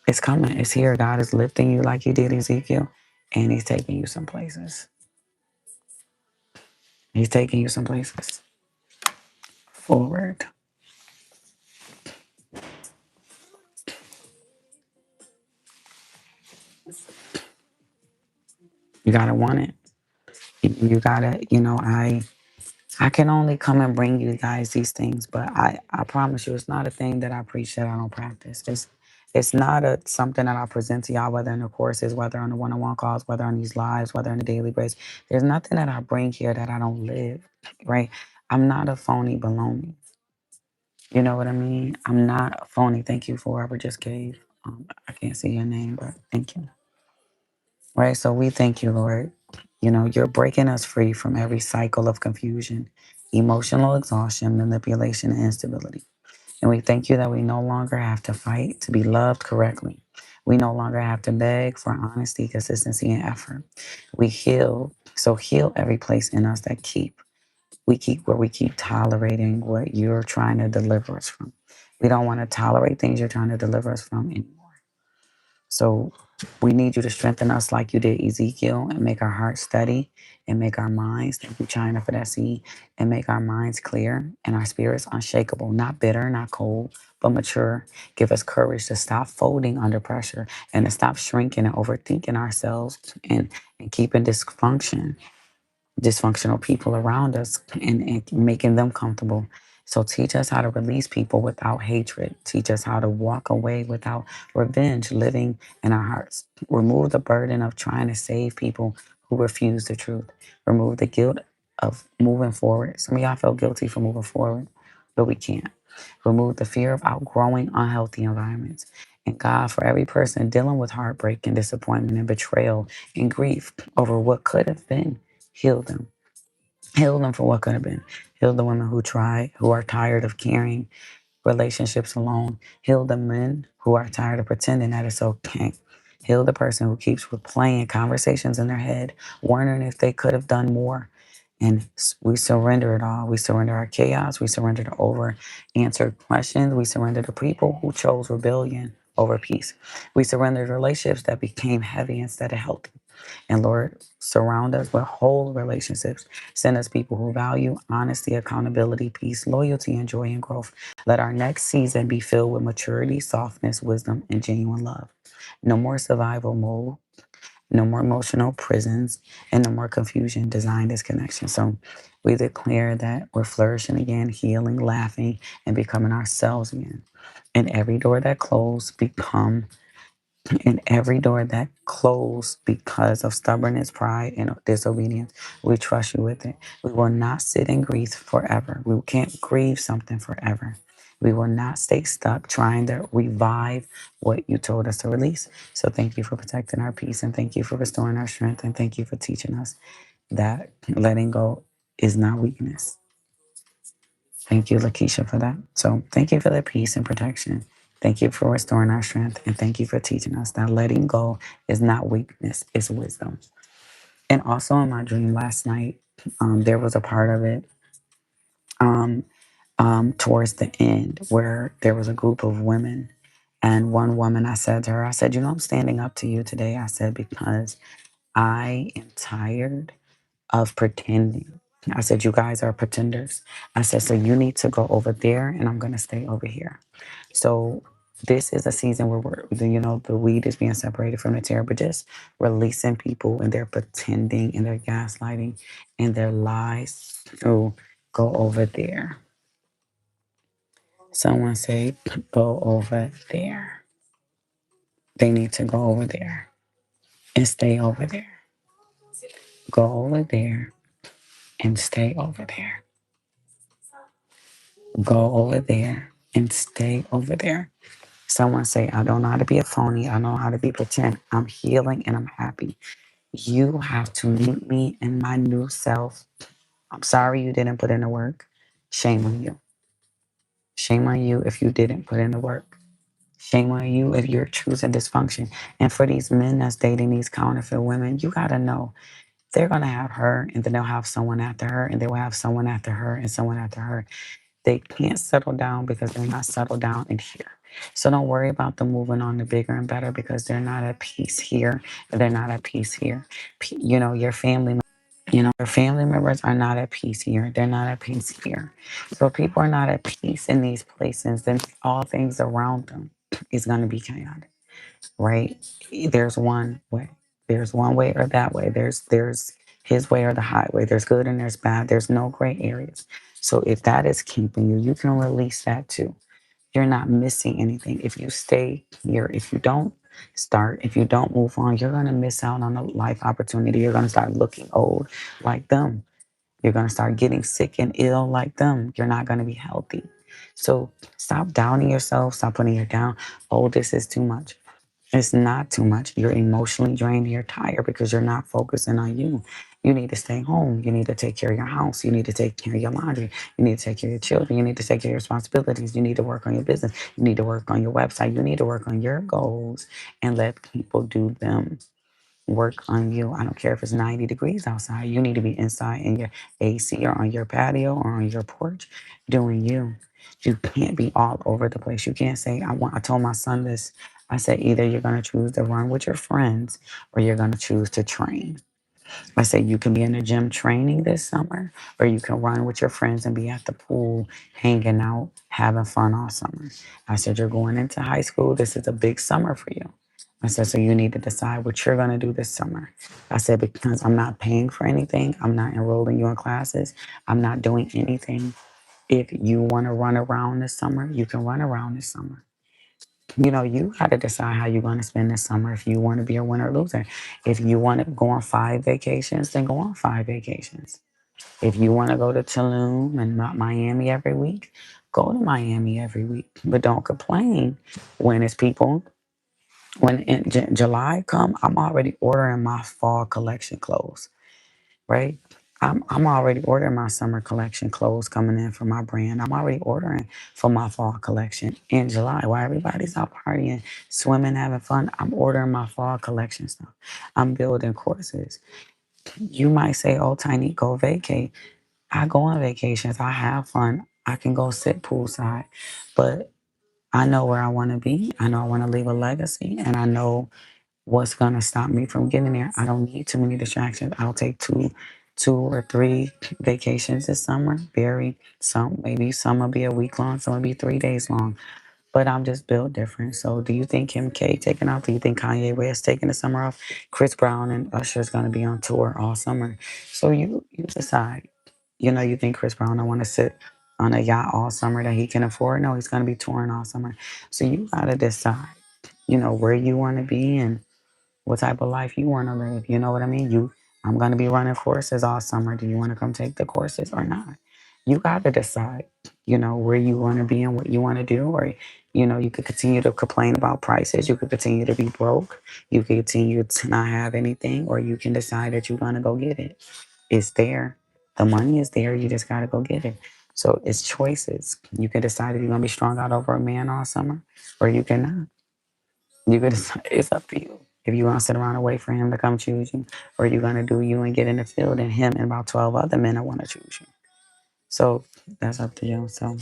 it's coming, it's here. God is lifting you like He did Ezekiel, and He's taking you some places. He's taking you some places forward. You got to want it. You gotta, I can only come and bring you guys these things, but I promise you, it's not a thing that I preach that I don't practice. It's not something that I present to y'all, whether in the courses, whether on the one-on-one calls, whether on these lives, whether in the daily breaks. There's nothing that I bring here that I don't live, right? I'm not a phony baloney. You know what I mean? I'm not a phony. Thank you for whoever just gave. I can't see your name, but thank you. Right? So we thank you, Lord. You know, you're breaking us free from every cycle of confusion, emotional exhaustion, manipulation, and instability. And we thank you that we no longer have to fight to be loved correctly. We no longer have to beg for honesty, consistency, and effort. We heal. So heal every place in us that we keep tolerating what you're trying to deliver us from. We don't want to tolerate things you're trying to deliver us from anymore. So we need you to strengthen us like you did Ezekiel and make our hearts steady and make our minds, thank you, China, for that seed, and make our minds clear and our spirits unshakable, not bitter, not cold, but mature. Give us courage to stop folding under pressure and to stop shrinking and overthinking ourselves and keeping dysfunctional people around us and making them comfortable. So teach us how to release people without hatred. Teach us how to walk away without revenge, living in our hearts. Remove the burden of trying to save people who refuse the truth. Remove the guilt of moving forward. Some of y'all feel guilty for moving forward, but we can't. Remove the fear of outgrowing unhealthy environments. And God, for every person dealing with heartbreak and disappointment and betrayal and grief over what could have been, heal them. Heal them for what could have been. Heal the women who try, who are tired of carrying relationships alone. Heal the men who are tired of pretending that it's okay. Heal the person who keeps replaying conversations in their head, wondering if they could have done more. And we surrender it all. We surrender our chaos. We surrender to over answered questions. We surrender to people who chose rebellion over peace. We surrender to relationships that became heavy instead of healthy. And Lord, surround us with whole relationships. Send us people who value honesty, accountability, peace, loyalty, and joy and growth. Let our next season be filled with maturity, softness, wisdom, and genuine love. No more survival mode, no more emotional prisons, and no more confusion designed as connection. So we declare that we're flourishing again, healing, laughing, and becoming ourselves again. And every door that closed become and every door that closed because of stubbornness, pride, and disobedience, we trust you with it. We will not sit in grief forever. We can't grieve something forever. We will not stay stuck trying to revive what you told us to release. So thank you for protecting our peace, and thank you for restoring our strength, and thank you for teaching us that letting go is not weakness. Thank you, Lakeisha, for that. So thank you for the peace and protection. Thank you for restoring our strength. And thank you for teaching us that letting go is not weakness, it's wisdom. And also in my dream last night, there was a part of it um, towards the end where there was a group of women. And one woman, I said to her, I said, I'm standing up to you today. I said, because I am tired of pretending. I said, you guys are pretenders. I said, so you need to go over there and I'm going to stay over here. So this is a season where the weed is being separated from the tear, but just releasing people and their pretending and their gaslighting and their lies. So go over there. Someone say, go over there. They need to go over there and stay over there. Go over there and stay over there. Go over there and stay over there. Someone say, I don't know how to be a phony. I know how to be pretend. I'm healing and I'm happy. You have to meet me in my new self. I'm sorry you didn't put in the work. Shame on you. Shame on you if you didn't put in the work. Shame on you if you're choosing dysfunction. And for these men that's dating these counterfeit women, you got to know they're going to have her and then they'll have someone after her and they will have someone after her and someone after her. They can't settle down because they're not settled down in here. So don't worry about them moving on to bigger and better because they're not at peace here. They're not at peace here. Your family members are not at peace here. They're not at peace here. So if people are not at peace in these places, then all things around them is going to be chaotic, right? There's one way. There's one way or that way. There's his way or the highway. There's good and there's bad. There's no gray areas. So if that is keeping you, you can release that too. You're not missing anything. If you stay here, if you don't move on, you're going to miss out on a life opportunity. You're going to start looking old like them. You're going to start getting sick and ill like them. You're not going to be healthy. So stop doubting yourself. Stop putting it down. Oh, this is too much. It's not too much. You're emotionally drained. You're tired because you're not focusing on you. You need to stay home. You need to take care of your house. You need to take care of your laundry. You need to take care of your children. You need to take care of your responsibilities. You need to work on your business. You need to work on your website. You need to work on your goals and let people do them. Work on you. I don't care if it's 90 degrees outside. You need to be inside in your AC or on your patio or on your porch doing you. You can't be all over the place. You can't say, I told my son this. I said, either you're going to choose to run with your friends or you're going to choose to train. I said, you can be in the gym training this summer, or you can run with your friends and be at the pool, hanging out, having fun all summer. I said, you're going into high school. This is a big summer for you. I said, so you need to decide what you're going to do this summer. I said, because I'm not paying for anything, I'm not enrolling you in classes, I'm not doing anything. If you want to run around this summer, you can run around this summer. You got to decide how you're going to spend this summer if you want to be a winner or loser. If you want to go on 5 vacations, then go on 5 vacations. If you want to go to Tulum and not Miami every week, go to Miami every week. But don't complain when it's people. When July come, I'm already ordering my fall collection clothes, right? I'm already ordering my summer collection clothes coming in for my brand. I'm already ordering for my fall collection in July while everybody's out partying, swimming, having fun. I'm ordering my fall collection stuff. I'm building courses. You might say, "Oh, Tiny, go vacate." I go on vacations. I have fun. I can go sit poolside, but I know where I want to be. I know I want to leave a legacy, and I know what's gonna stop me from getting there. I don't need too many distractions. I'll take two or three vacations this summer. Very some maybe some will be a week long, some will be 3 days long. But I'm just built different. So do you think Kim K taking off? Do you think Kanye West taking the summer off? Chris Brown and Usher's gonna be on tour all summer. So you decide. You think Chris Brown don't want to sit on a yacht all summer that he can afford? No, he's gonna be touring all summer. So you gotta decide, where you wanna be and what type of life you want to live. You know what I mean? I'm going to be running courses all summer. Do you want to come take the courses or not? You got to decide, where you want to be and what you want to do. Or, you could continue to complain about prices. You could continue to be broke. You could continue to not have anything, or you can decide that you're going to go get it. It's there. The money is there. You just got to go get it. So it's choices. You can decide if you're going to be strung out over a man all summer, or you cannot. You could decide, it's up to you. If you want to sit around and wait for him to come choose you, or you're going to do you and get in the field, and him and about 12 other men that want to choose you. So that's up to you. So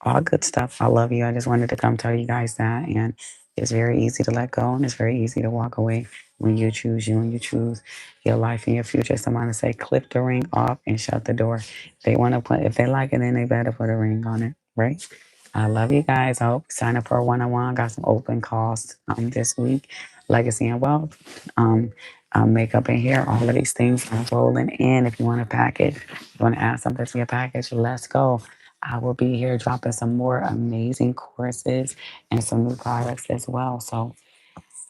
all good stuff. I love you. I just wanted to come tell you guys that. And it's very easy to let go, and it's very easy to walk away when you choose you and you choose your life and your future. Somebody say, clip the ring off and shut the door. They want to put, if they like it, then they better put a ring on it, right? I love you guys. I hope you sign up for a one-on-one. Got some open calls this week. Legacy and wealth, makeup and hair, all of these things are rolling in. If you want a package, you want to add something to your package, let's go. I will be here dropping some more amazing courses and some new products as well. So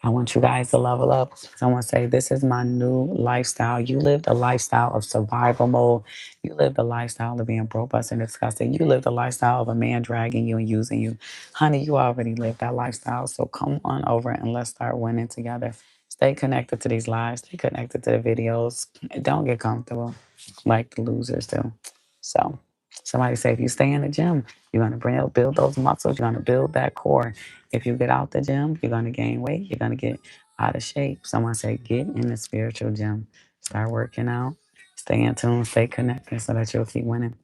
I want you guys to level up. Someone say, this is my new lifestyle. You lived a lifestyle of survival mode. You lived a lifestyle of being broke, busted, and disgusting. You lived a lifestyle of a man dragging you and using you. Honey, you already lived that lifestyle. So come on over and let's start winning together. Stay connected to these lives. Stay connected to the videos. Don't get comfortable like the losers do. So somebody say, if you stay in the gym, you're going to build those muscles. You're going to build that core. If you get out the gym, you're going to gain weight. You're going to get out of shape. Someone say, get in the spiritual gym. Start working out. Stay in tune. Stay connected so that you'll keep winning.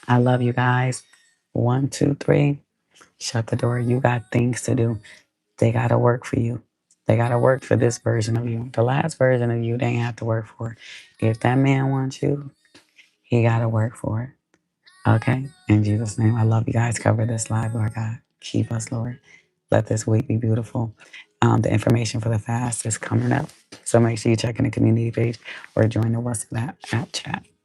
I love you guys. 1, 2, 3. Shut the door. You got things to do. They got to work for you. They got to work for this version of you. The last version of you, they ain't have to work for. If that man wants you, he got to work for it. Okay? In Jesus' name, I love you guys. Cover this live, Lord God. Keep us, Lord. Let this week be beautiful. The information for the fast is coming up. So make sure you check in the community page or join the WhatsApp app chat.